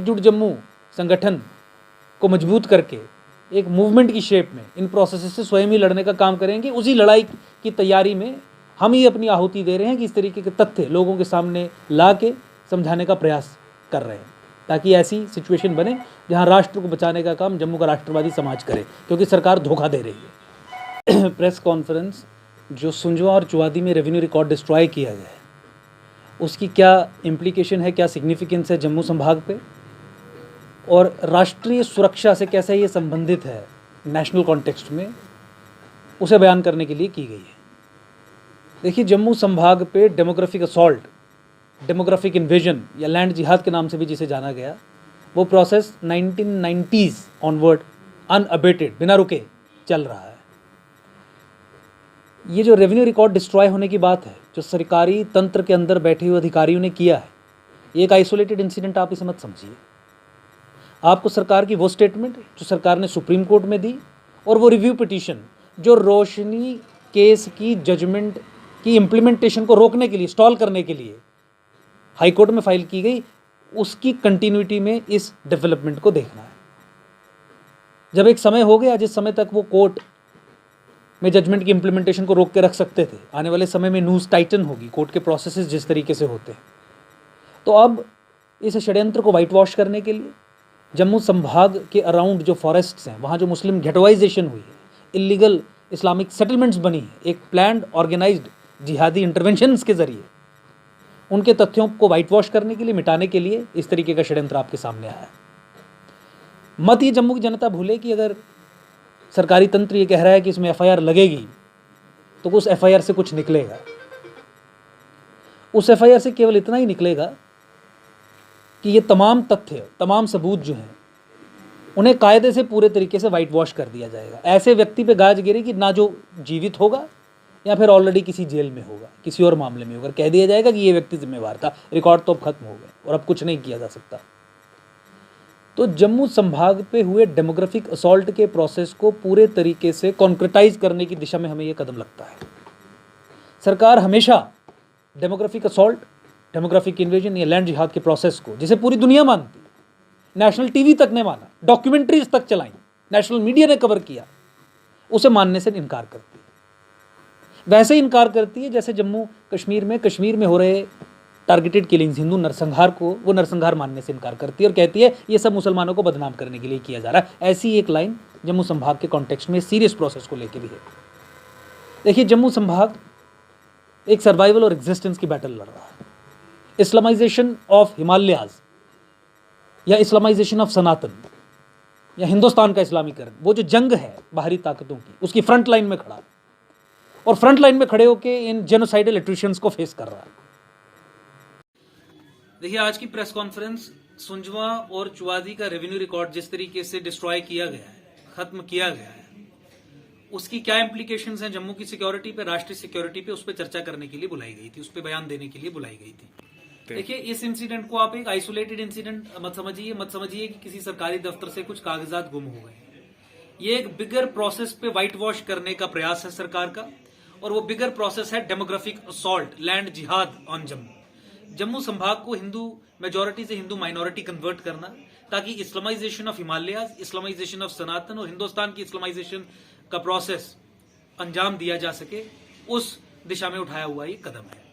एकजुट जम्मू संगठन को मजबूत करके एक मूवमेंट की शेप में इन प्रोसेस से स्वयं ही लड़ने का काम करेंगे। उसी लड़ाई की तैयारी में हम ही अपनी आहुति दे रहे हैं कि इस तरीके के तथ्य लोगों के सामने ला के समझाने का प्रयास कर रहे हैं, ताकि ऐसी सिचुएशन बने जहां राष्ट्र को बचाने का काम जम्मू का राष्ट्रवादी समाज करे, क्योंकि सरकार धोखा दे रही है। प्रेस कॉन्फ्रेंस जो सुंजवा और चुवादी में रेवेन्यू रिकॉर्ड डिस्ट्रॉय किया गया है, उसकी क्या इम्प्लीकेशन है, क्या सिग्निफिकेंस है जम्मू संभाग पे, और राष्ट्रीय सुरक्षा से कैसे ये संबंधित है नेशनल कॉन्टेक्स्ट में, उसे बयान करने के लिए की गई है। देखिए, जम्मू संभाग पे डेमोग्राफिक असॉल्ट, डेमोग्राफिक इन्वेजन या लैंड जिहाद के नाम से भी जिसे जाना गया, वो प्रोसेस 1990s ऑनवर्ड अनअबेटेड, बिना रुके चल रहा है। ये जो रेवेन्यू रिकॉर्ड डिस्ट्रॉय होने की बात है, जो सरकारी तंत्र के अंदर बैठे हुए अधिकारियों ने किया है, ये एक आइसोलेटेड इंसिडेंट आप इसे मत समझिए। आपको सरकार की वो स्टेटमेंट जो सरकार ने सुप्रीम कोर्ट में दी, और वो रिव्यू पिटीशन जो रोशनी केस की जजमेंट की इम्प्लीमेंटेशन को रोकने के लिए, स्टॉल करने के लिए हाई कोर्ट में फाइल की गई, उसकी कंटिन्यूटी में इस डेवलपमेंट को देखना है। जब एक समय हो गया जिस समय तक वो कोर्ट में जजमेंट की इम्प्लीमेंटेशन को रोक के रख सकते थे, आने वाले समय में न्यूज़ टाइटन होगी, कोर्ट के प्रोसेसेस जिस तरीके से होते हैं। तो अब इस षड्यंत्र को वाइट वॉश करने के लिए जम्मू संभाग के अराउंड जो फॉरेस्ट्स हैं, वहाँ जो मुस्लिम गेटवाइजेशन हुई है, इलीगल इस्लामिक सेटलमेंट्स बनी है, एक प्लान्ड ऑर्गेनाइज्ड जिहादी इंटरवेंशंस के जरिए उनके तथ्यों को वाइट वॉश करने के लिए, मिटाने के लिए इस तरीके का षड्यंत्र आपके सामने आया है। मत ये जम्मू की जनता भूले कि अगर सरकारी तंत्र ये कह रहा है कि इसमें एफआईआर लगेगी, तो उस एफआईआर से कुछ निकलेगा। उस एफआईआर से केवल इतना ही निकलेगा कि ये तमाम तथ्य, तमाम सबूत जो हैं, उन्हें कायदे से पूरे तरीके से वाइट वॉश कर दिया जाएगा। ऐसे व्यक्ति पे गाज गिरेगी ना जो जीवित होगा या फिर ऑलरेडी किसी जेल में होगा, किसी और मामले में होगा। कह दिया जाएगा कि ये व्यक्ति जिम्मेवार था, रिकॉर्ड तो अब खत्म हो गए और अब कुछ नहीं किया जा सकता। तो जम्मू संभाग पे हुए डेमोग्राफिक असॉल्ट के प्रोसेस को पूरे तरीके से कॉन्क्रेटाइज करने की दिशा में हमें ये कदम लगता है। सरकार हमेशा डेमोग्राफिक असॉल्ट, डेमोग्राफिक इन्वेजन या लैंड जिहाद के प्रोसेस को, जिसे पूरी दुनिया मानती, नेशनल टीवी तक ने माना, डॉक्यूमेंट्रीज तक चलाई, नेशनल मीडिया ने कवर किया, उसे मानने से इनकार करती है। वैसे ही इनकार करती है जैसे जम्मू कश्मीर में हो रहे टारगेटेड किलिंग्स, हिंदू नरसंहार को वो नरसंहार मानने से इनकार करती है और कहती है ये सब मुसलमानों को बदनाम करने के लिए किया जा रहा है। ऐसी एक लाइन जम्मू संभाग के कॉन्टेक्स्ट में सीरियस प्रोसेस को लेकर भी है। देखिए, जम्मू संभाग एक सर्वाइवल और एग्जिस्टेंस की बैटल लड़ रहा है। इस्लामाइजेशन ऑफ हिमालयाज या इस्लामाइजेशन ऑफ सनातन या हिंदुस्तान का इस्लामीकरण, वो जो जंग है बाहरी ताकतों की, उसकी फ्रंट लाइन में खड़ा है और फ्रंट लाइन में खड़े होकर इन जेनोसाइडल एट्रिशंस को फेस कर रहा है। देखिए, आज की प्रेस कॉन्फ्रेंस सुंजवा और चुवादी का रेवेन्यू रिकॉर्ड जिस तरीके से डिस्ट्रॉय किया गया है, खत्म किया गया है, उसकी क्या इंप्लीकेशंस हैं जम्मू की सिक्योरिटी पे, राष्ट्रीय सिक्योरिटी पे, उस पर चर्चा करने के लिए बुलाई गई थी, उस पर बयान देने के लिए बुलाई गई थी। देखिए, इस इंसिडेंट को आप एक आइसोलेटेड इंसिडेंट मत समझिए कि किसी सरकारी दफ्तर से कुछ कागजात गुम हो गए। ये एक बिगर प्रोसेस पे व्हाइट वॉश करने का प्रयास है सरकार का, और वो बिगर प्रोसेस है डेमोग्राफिक असॉल्ट, लैंड जिहाद ऑन जम्मू। जम्मू संभाग को हिंदू मेजोरिटी से हिंदू माइनॉरिटी कन्वर्ट करना, ताकि Islamization of Himalayas, Islamization of सनातन और हिंदुस्तान की इस्लामाइजेशन का प्रोसेस अंजाम दिया जा सके, उस दिशा में उठाया हुआ ये कदम है।